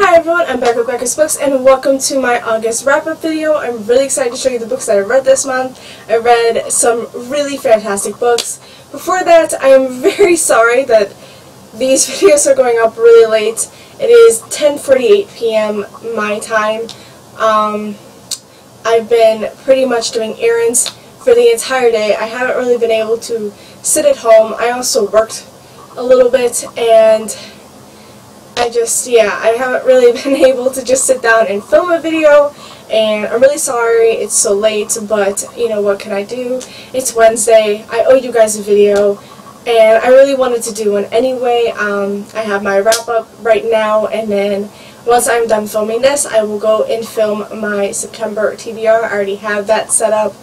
Hi everyone, I'm back with Becca's Books and welcome to my August wrap-up video. I'm really excited to show you the books that I read this month. I read some really fantastic books. Before that, I am very sorry that these videos are going up really late. It is 10:48 p.m. my time. I've been pretty much doing errands for the entire day. I haven't really been able to sit at home. I also worked a little bit and I haven't really been able to just sit down and film a video, and I'm really sorry it's so late, but you know, what can I do? It's Wednesday, I owe you guys a video, and I really wanted to do one anyway. I have my wrap up right now, and then once I'm done filming this, I will go and film my September TBR. I already have that set up,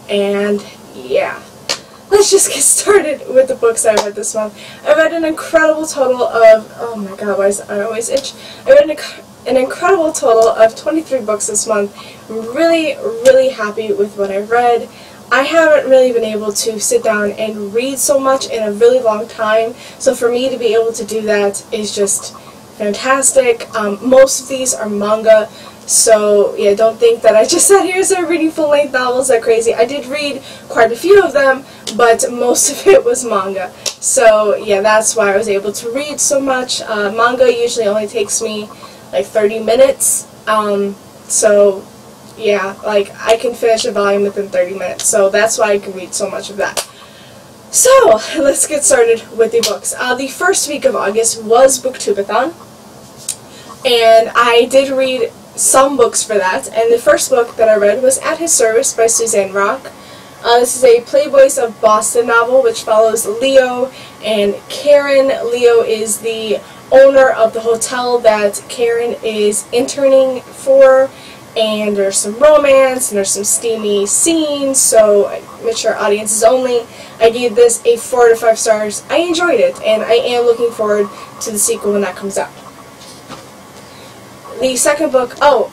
and yeah. Let's just get started with the books I read this month. I read an incredible total of, oh my god, why is I always itch? I read an incredible total of 23 books this month. I'm really happy with what I read. I haven't really been able to sit down and read so much in a really long time, so for me to be able to do that is just fantastic. Most of these are manga, so yeah, don't think that I just sat here and started reading full-length novels like crazy. I did read quite a few of them, but most of it was manga. So yeah, that's why I was able to read so much. Manga usually only takes me like 30 minutes. So yeah, like I can finish a volume within 30 minutes. So that's why I can read so much of that. So let's get started with the books. The first week of August was Booktubeathon, and I did read some books for that, and the first book that I read was At His Service by Suzanne Rock. This is a Playboys of Boston novel which follows Leo and Karen. Leo is the owner of the hotel that Karen is interning for, and there's some romance and there's some steamy scenes, so mature audiences only. I gave this a 4 out of 5 stars. I enjoyed it, and I am looking forward to the sequel when that comes out. The second book, oh,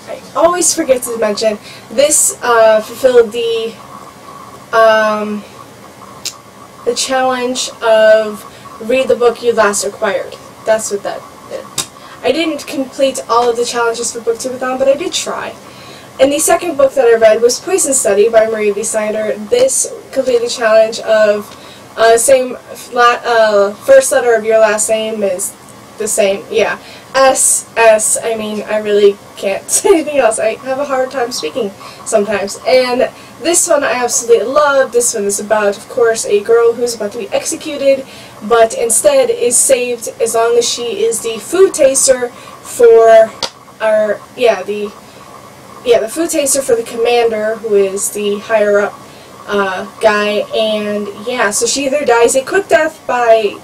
I always forget to mention, this fulfilled the challenge of read the book you last acquired. That's what that did. I didn't complete all of the challenges for Booktubeathon, but I did try. And the second book that I read was Poison Study by Marie V. Snyder. This completed the challenge of first letter of your last name is the same, yeah. S, I mean, I really can't say anything else. I have a hard time speaking sometimes. And this one I absolutely love. This one is about, of course, a girl who's about to be executed, but instead is saved as long as she is the food taster for the food taster for the commander, who is the higher up guy. And yeah, so she either dies a quick death by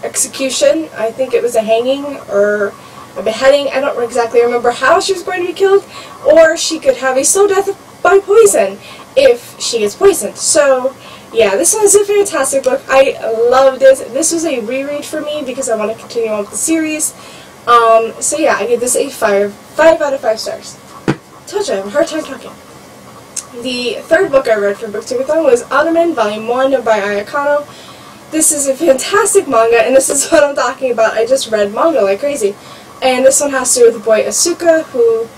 execution, I think it was a hanging or a beheading, I don't exactly remember how she was going to be killed, or she could have a slow death by poison if she gets poisoned. So yeah, this one is a fantastic book. I loved it. This was a reread for me because I want to continue on with the series. So yeah, I give this a 5 out of 5 stars. Told you I have a hard time talking. The third book I read for Booktubeathon was Ottoman Volume 1 by Aya Kano. This is a fantastic manga, and this is what I'm talking about. I just read manga like crazy. And this one has to do with the boy Asuka, who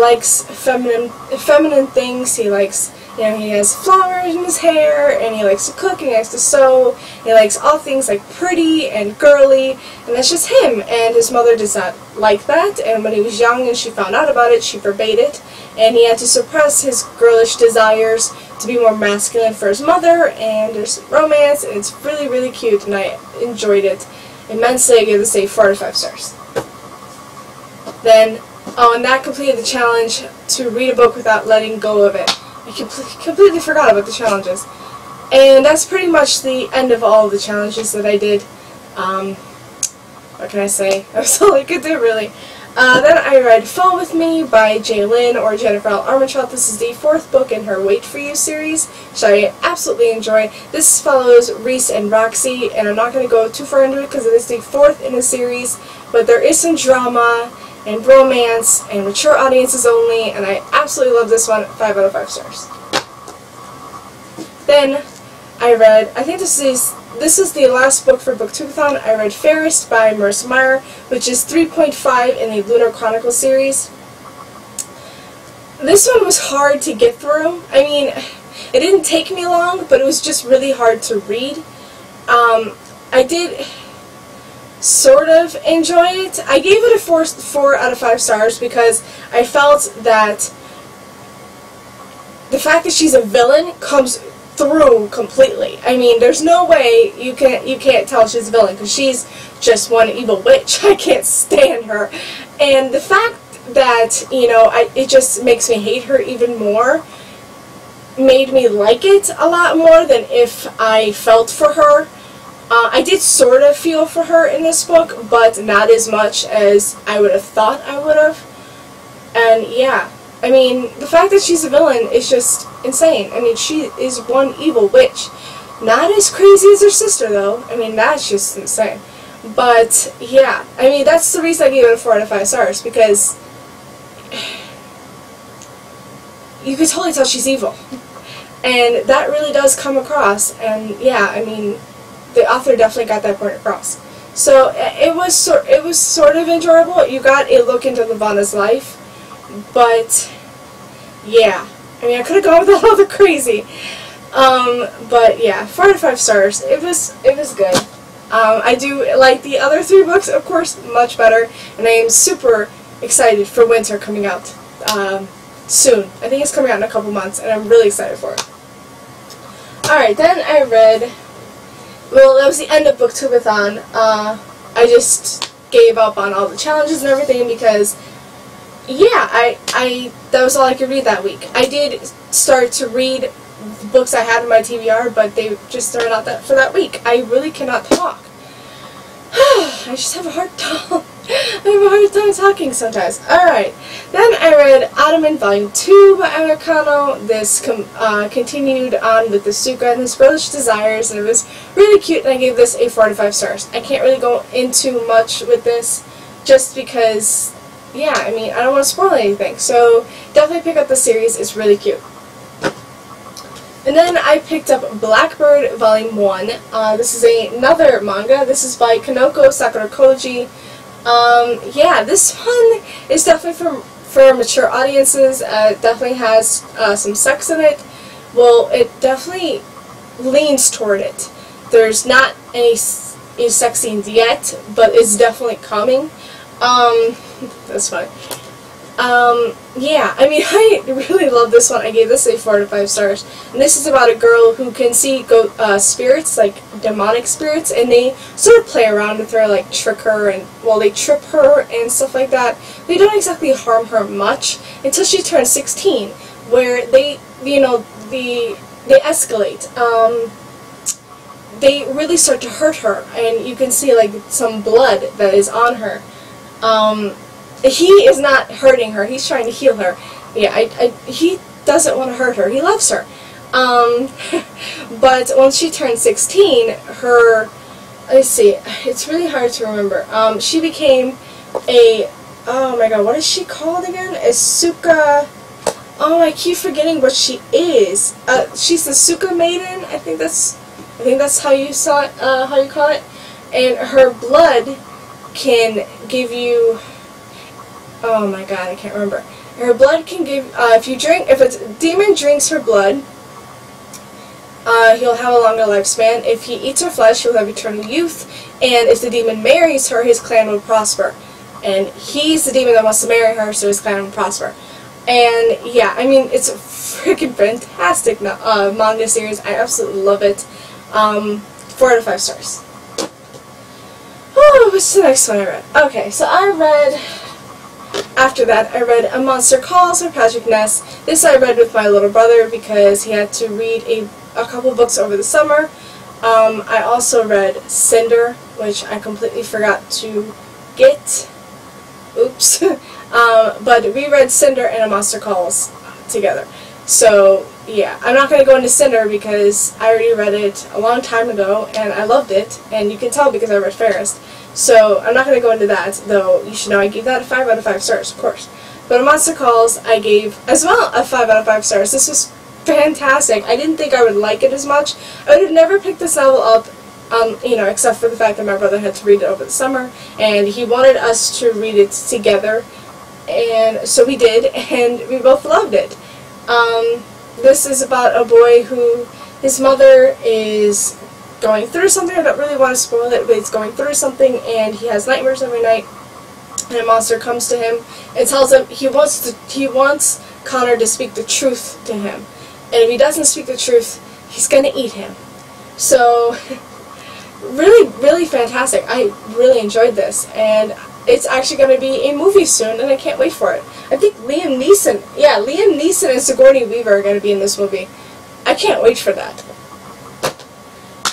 likes feminine things. He likes, you know, he has flowers in his hair, and he likes to cook, and he likes to sew. He likes all things like pretty and girly, and that's just him. And his mother does not like that, and when he was young and she found out about it, she forbade it, and he had to suppress his girlish desires to be more masculine for his mother. And there's romance, and it's really cute, and I enjoyed it immensely. I gave this a 4 out of 5 stars. Then, and that completed the challenge to read a book without letting go of it. I completely forgot about the challenges. And that's pretty much the end of all of the challenges that I did. What can I say? That's all I could do, really. Then I read Fall With Me by Jaylyn, or Jennifer L. Armentrout. This is the 4th book in her Wait For You series, which I absolutely enjoy. This follows Reese and Roxy, and I'm not going to go too far into it because it is the 4th in the series, but there is some drama and romance and mature audiences only, and I absolutely love this one. 5 out of 5 stars. Then I read, I think this is this is the last book for Booktubeathon. I read Fairest by Marissa Meyer, which is 3.5 in the Lunar Chronicle series. This one was hard to get through. I mean, it didn't take me long, but it was just really hard to read. I did sort of enjoy it. I gave it a 4 out of 5 stars because I felt that the fact that she's a villain comes through completely. I mean, there's no way you can't tell she's a villain because she's just one evil witch. I can't stand her. And the fact that, you know, it just makes me hate her even more made me like it a lot more than if I felt for her. I did sort of feel for her in this book, but not as much as I would have thought I would have. And yeah, I mean, the fact that she's a villain is just insane. I mean, she is one evil witch. Not as crazy as her sister, though. I mean, that's just insane. But yeah, I mean, that's the reason I gave it a 4 out of 5 stars, because you could totally tell she's evil. And that really does come across, and yeah, I mean, the author definitely got that point across. So it was sort of enjoyable. You got a look into Levana's life, but yeah, I mean, I could have gone with all the crazy. But yeah, 4 out of 5 stars. It was good. I do like the other 3 books, of course, much better, and I am super excited for Winter coming out soon. I think it's coming out in a couple months, and I'm really excited for it. Alright, then I read, well, that was the end of Booktubeathon. I just gave up on all the challenges and everything because, yeah, that was all I could read that week. I did start to read the books I had in my TBR, but they just started out for that week. I really cannot talk. I just have a hard time. I have a hard time talking sometimes. Alright, then I read Ottoman Volume 2 by Americano. This continued on with the Suka and his Girlish Desires, and it was really cute, and I gave this a 4 out of 5 stars. I can't really go into much with this, just because, yeah, I mean, I don't want to spoil anything. So, definitely pick up the series, it's really cute. And then I picked up Blackbird Volume 1. This is another manga. This is by Kanoko Sakura Koji. Yeah, this one is definitely for mature audiences. It definitely has some sex in it. Well, it definitely leans toward it. There's not any sex scenes yet, but it's definitely coming. That's funny. Yeah, I mean, I really love this one. I gave this a 4 out of 5 stars. And this is about a girl who can see spirits, like demonic spirits, and they sort of play around with her, like trick her, and, well, they trip her and stuff like that. They don't exactly harm her much until she turns 16, where they, you know, they escalate. They really start to hurt her, and you can see, like, some blood that is on her. He is not hurting her. He's trying to heal her. Yeah, he doesn't want to hurt her. He loves her. But once she turned 16, let's see, it's really hard to remember. She became oh my god, what is she called again? A Suka, oh, I keep forgetting what she is. She's the Suka Maiden, I think that's how you how you call it. And her blood can give you, oh my god, I can't remember. Her blood can give, if a demon drinks her blood, he'll have a longer lifespan. If he eats her flesh, he'll have eternal youth. And if the demon marries her, his clan will prosper. And he's the demon that wants to marry her, so his clan will prosper. And yeah, I mean, it's a freaking fantastic manga series. I absolutely love it. 4 out of 5 stars. Oh, what's the next one I read? Okay, so after that, I read A Monster Calls by Patrick Ness. This I read with my little brother because he had to read a couple books over the summer. I also read Cinder, which I completely forgot to get. Oops. But we read Cinder and A Monster Calls together. So, yeah, I'm not going to go into Cinder because I already read it a long time ago and I loved it, and you can tell because I read Fairest. So, I'm not going to go into that, though you should know I gave that a 5 out of 5 stars, of course. But A Monster Calls, I gave, as well, a 5 out of 5 stars. This was fantastic. I didn't think I would like it as much. I would have never picked this novel up You know, except for the fact that my brother had to read it over the summer, and he wanted us to read it together, and so we did, and we both loved it. This is about a boy who, his mother is going through something. I don't really want to spoil it, but he's going through something, and he has nightmares every night, and a monster comes to him and tells him he wants Connor to speak the truth to him, and if he doesn't speak the truth, he's going to eat him. So, really, really fantastic. I really enjoyed this, and it's actually going to be a movie soon, and I can't wait for it. I think Liam Neeson and Sigourney Weaver are going to be in this movie. I can't wait for that.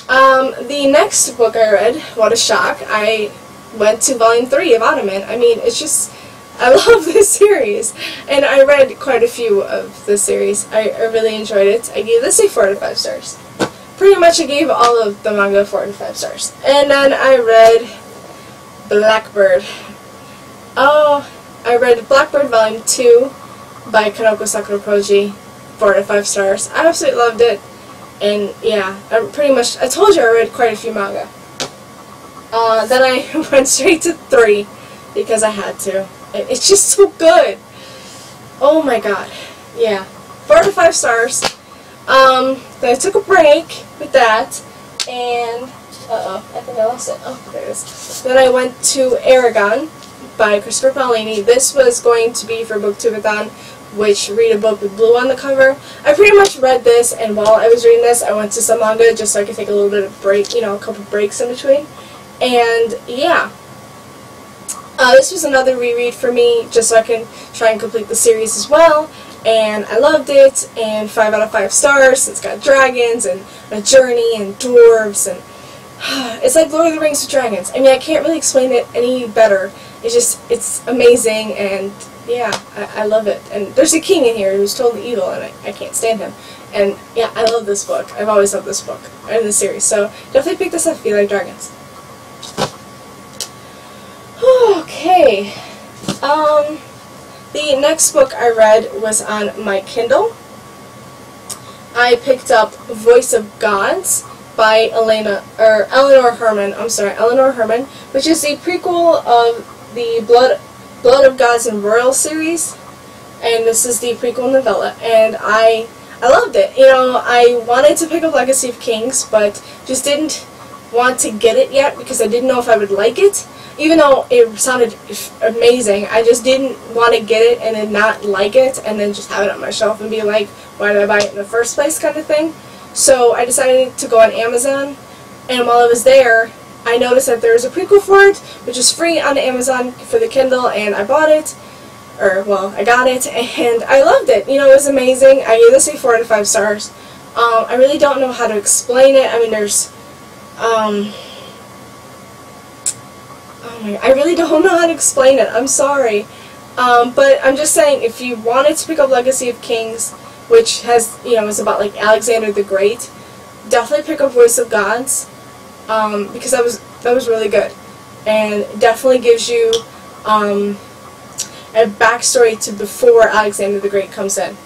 The next book I read, what a shock, I went to volume 3 of Ottoman. I mean, it's just, I love this series, and I read quite a few of the series. I really enjoyed it. I gave this a 4 out of 5 stars. Pretty much I gave all of the manga 4 out of 5 stars. And then I read Blackbird. Oh, I read Blackbird Volume 2 by Kanoko Sakura Koji, 4 out of 5 stars. I absolutely loved it. And yeah, I told you I read quite a few manga. Then I went straight to 3 because I had to. It's just so good. Oh my god. Yeah. 4 out of 5 stars. Then I took a break with that, and I think I lost it. Oh, there it is. Then I went to Aragon by Christopher Paolini. This was going to be for Booktubeathon, which read a book with blue on the cover. I pretty much read this, and while I was reading this, I went to some manga just so I could take a little bit of break, you know, a couple breaks in between. And yeah, this was another reread for me, just so I can try and complete the series as well. And I loved it, and 5 out of 5 stars. It's got dragons and a journey and dwarves, and it's like Lord of the Rings with dragons. I mean, I can't really explain it any better. It's amazing, and yeah, I love it. And there's a king in here who's totally evil, and I can't stand him. And yeah, I love this book. I've always loved this book and this series, so definitely pick this up if you like dragons. Okay. The next book I read was on my Kindle. I picked up Voice of Gods by Eleanor Herman, which is the prequel of the Blood of Gods and Royal series, and this is the prequel novella, and I loved it. You know, I wanted to pick up Legacy of Kings, but just didn't want to get it yet because I didn't know if I would like it. Even though it sounded amazing, I just didn't want to get it and then not like it and then just have it on my shelf and be like, why did I buy it in the first place kind of thing. So I decided to go on Amazon, and while I was there, I noticed that there was a prequel for it, which is free on Amazon for the Kindle, and I bought it, or, well, I got it, and I loved it. You know, it was amazing. I gave this a 4 out of 5 stars. I really don't know how to explain it. I mean, there's, I really don't know how to explain it. I'm sorry. But I'm just saying, if you wanted to pick up Legacy of Kings, which has, you know, is about like Alexander the Great, definitely pick up Voice of Gods, because that was really good, and definitely gives you a backstory to before Alexander the Great comes in,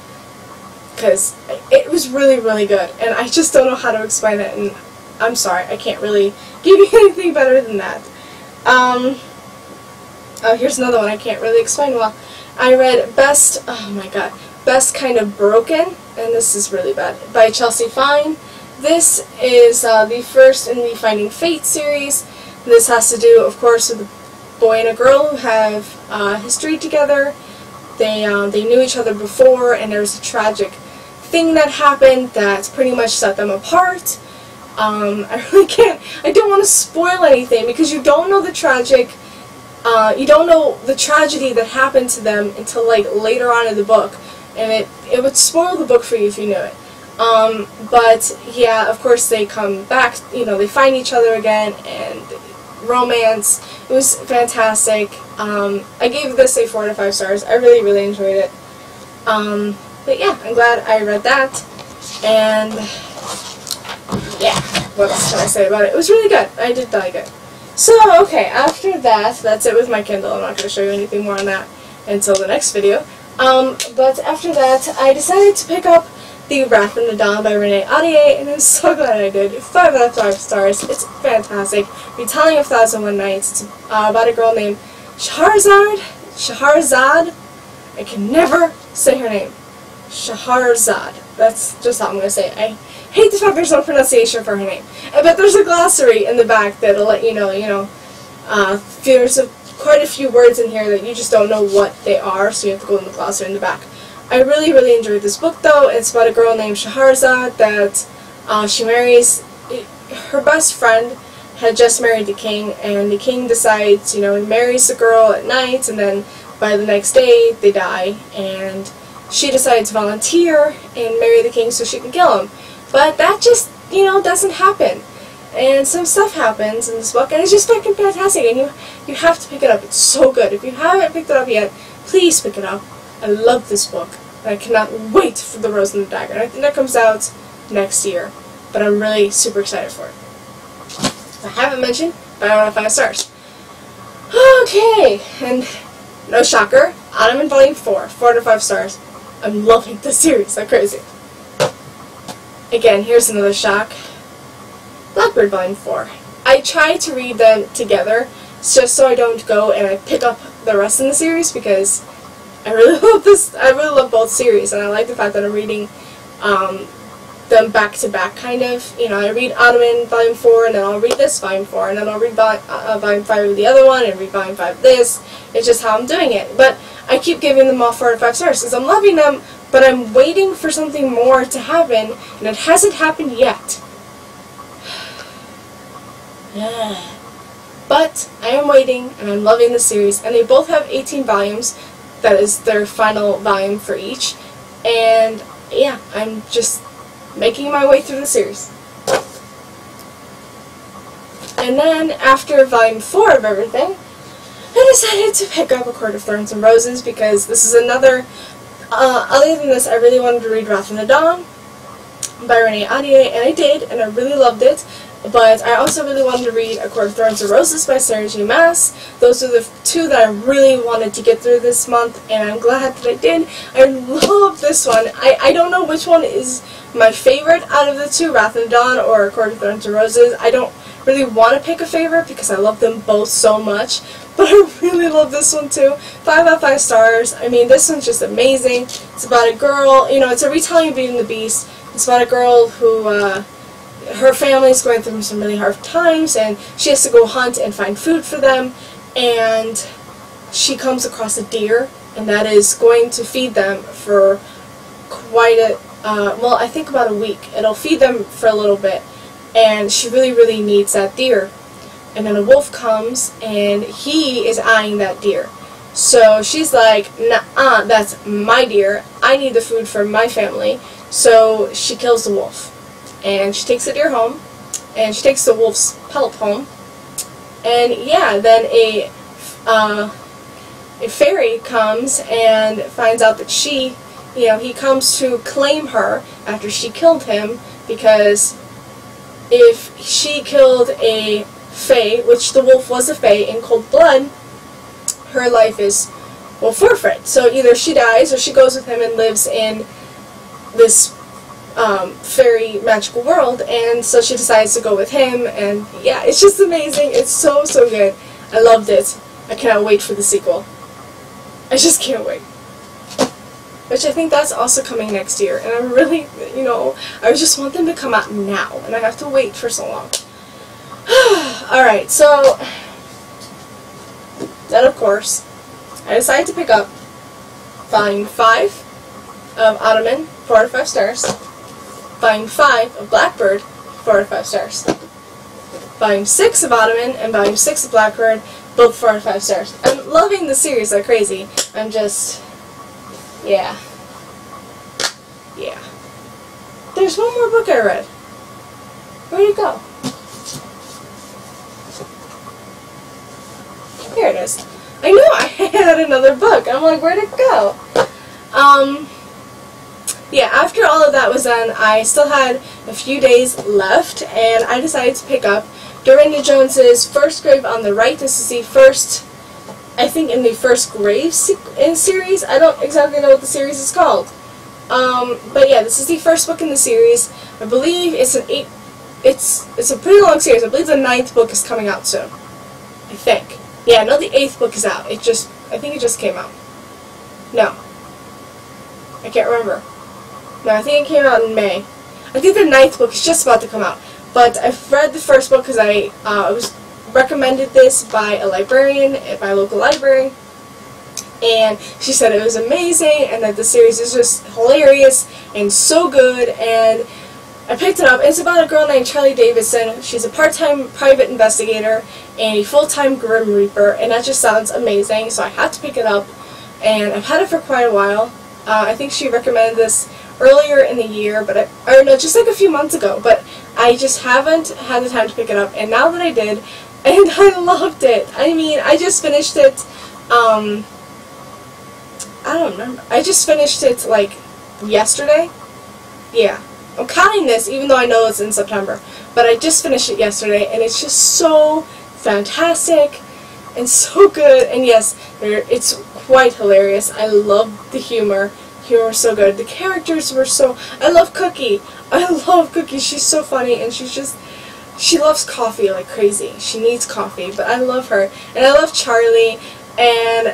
because it was really, really good, and I just don't know how to explain it, and I'm sorry, I can't really give you anything better than that. Oh, here's another one I can't really explain well. I read Best Kind of Broken, and this is really bad, by Chelsea Fine. This is the first in the Finding Fate series. This has to do, of course, with a boy and a girl who have history together. They knew each other before, and there's a tragic thing that happened that pretty much set them apart. I really can't, I don't want to spoil anything because you don't know the you don't know the tragedy that happened to them until like later on in the book, and it would spoil the book for you if you knew it. But yeah, of course they come back, you know, they find each other again, and romance. It was fantastic. I gave this a 4 out of 5 stars. I really, really enjoyed it. But yeah, I'm glad I read that, and yeah, what else can I say about it? It was really good. I did like it. So, okay, after that, that's it with my Kindle. I'm not going to show you anything more on that until the next video. But after that, I decided to pick up the Wrath of the Dawn by Renee Ahdieh, and I'm so glad I did. 5 out of 5 stars. It's fantastic. Retelling of Thousand One Nights. It's about a girl named Shahrazad. I can never say her name. Shahrazad. That's just how I'm going to say it. I hate the fact there's no pronunciation for her name. But there's a glossary in the back that'll let you know, there's quite a few words in here that you just don't know what they are, so you have to go in the glossary in the back. I really, really enjoyed this book, though. It's about a girl named Shahrazad that she marries. Her best friend had just married the king, and the king decides, he marries the girl at night, and then by the next day, they die, and she decides to volunteer and marry the king so she can kill him. But that just, doesn't happen. And some stuff happens in this book, and it's just fucking fantastic, and you have to pick it up. It's so good. If you haven't picked it up yet, please pick it up. I love this book. I cannot wait for The Rose and the Dagger. And I think that comes out next year, but I'm really super excited for it. If I haven't mentioned, 5 out of 5 stars. Okay, and no shocker, Ottoman Volume 4, 4 out of 5 stars. I'm loving this series like crazy. Again, here's another shock. Blackbird Volume 4. I try to read them together just so I don't go and I pick up the rest in the series, because I really love this. I really love both series, and I like the fact that I'm reading them back to back, kind of. I read Ottoman Volume 4, and then I'll read this Volume 4, and then I'll read Volume 5 of the other one, and read Volume 5 of this. It's just how I'm doing it. But I keep giving them all 4 out of 5 stars because I'm loving them, but I'm waiting for something more to happen, and it hasn't happened yet. But I am waiting, and I'm loving the series, and they both have 18 volumes. That is their final volume for each, and yeah, I'm just making my way through the series. And then, after Volume 4 of everything, I decided to pick up A Court of Thorns and Roses, because this is another, other than this, I really wanted to read Wrath of the Dawn by Renee Ahdieh, and I did, and I really loved it. But I also really wanted to read A Court of Thorns and Roses by Sarah J. Maas. Those are the 2 that I really wanted to get through this month, and I'm glad that I did. I love this one. I don't know which one is my favorite out of the 2, Wrath of the Dawn or A Court of Thorns and Roses. I don't really want to pick a favorite because I love them both so much, but I really love this one too. 5 out of 5 stars. I mean, this one's just amazing. It's about a girl, it's a retelling of Beauty and the Beast. It's about a girl who, her family's going through some really hard times, and she has to go hunt and find food for them, and she comes across a deer, and that is going to feed them for quite a, well, I think about a week. It'll feed them for a little bit, and she really, really needs that deer. And then a wolf comes, and he is eyeing that deer. So she's like, nah, that's my deer. I need the food for my family. So she kills the wolf. And she takes the deer home, and she takes the wolf's pelt home, and yeah, then a fairy comes and finds out that he comes to claim her after she killed him, because if she killed a fae, which the wolf was a fae, in cold blood, her life is, well, forfeit. So either she dies or she goes with him and lives in this fairy magical world, and so she decides to go with him, and yeah, it's just amazing. It's so, so good. I loved it. I cannot wait for the sequel. I just can't wait. Which I think that's also coming next year, and I'm really, I just want them to come out now, and I have to wait for so long. Alright, so then of course, I decided to pick up Volume 5 of Ottoman, 4 out of 5 stars. Volume 5 of Blackbird, 4 out of 5 stars. Volume 6 of Ottoman and Volume 6 of Blackbird, both 4 out of 5 stars. I'm loving the series like crazy. I'm just, yeah. There's one more book I read. Where'd it go? Here it is. I knew I had another book. I'm like, where'd it go? Yeah, after all of that was done, I still had a few days left, and I decided to pick up Dorinda Jones's First Grave on the Right. This is the first, I think, in the First Grave series. I don't exactly know what the series is called. But yeah, this is the first book in the series. I believe it's it's a pretty long series. I believe the 9th book is coming out soon. I think. Yeah, no, the 8th book is out. I think it just came out. No. I can't remember. No, I think it came out in May. I think the 9th book is just about to come out. But I've read the first book because I was recommended this by a librarian at my local library. And she said it was amazing and that the series is just hilarious and so good, and I picked it up. It's about a girl named Charlie Davidson. She's a part-time private investigator and a full-time Grim Reaper, and that just sounds amazing, so I had to pick it up, and I've had it for quite a while. I think she recommended this earlier in the year, but or no, just like a few months ago, but I just haven't had the time to pick it up, and now that I did, and I loved it. I mean, I just finished it, I don't remember. I just finished it, like, yesterday. Yeah. I'm counting this, even though I know it's in September. But I just finished it yesterday, and it's just so fantastic and so good. And yes, it's quite hilarious. I love the humor. Humor is so good. The characters were so... I love Cookie. I love Cookie. She's so funny, and she loves coffee like crazy. She needs coffee, but I love her. And I love Charlie, and...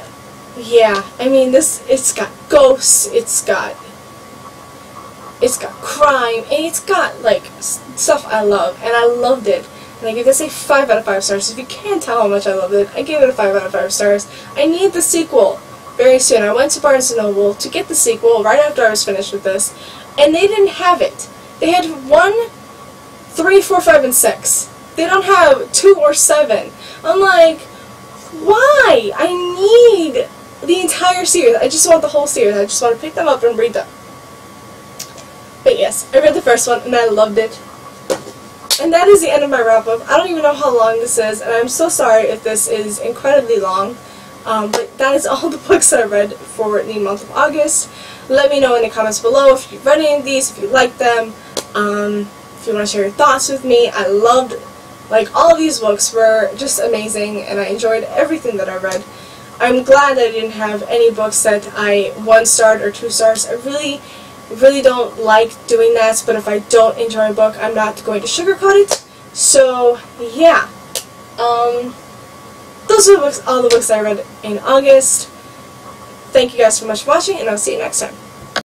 yeah, I mean, it's got ghosts, it's got crime, and it's got, like, stuff I love, and I loved it. And I give this a 5 out of 5 stars. If you can't tell how much I loved it, I gave it a 5 out of 5 stars. I need the sequel very soon. I went to Barnes & Noble to get the sequel right after I was finished with this, and they didn't have it. They had 1, 3, 4, 5, and 6. They don't have 2 or 7. I'm like, why? I need the entire series. I just want the whole series. I just want to pick them up and read them. But yes, I read the first one and I loved it. And that is the end of my wrap-up. I don't even know how long this is, and I'm so sorry if this is incredibly long. But that is all the books that I read for the month of August. Let me know in the comments below if you've read any of these, if you like them, if you want to share your thoughts with me. I loved, like, all of these books were just amazing, and I enjoyed everything that I read. I'm glad I didn't have any books that I 1-starred or 2 stars. I really don't like doing that, but if I don't enjoy a book, I'm not going to sugarcoat it. So, yeah. Those are all the books I read in August. Thank you guys so much for watching, and I'll see you next time.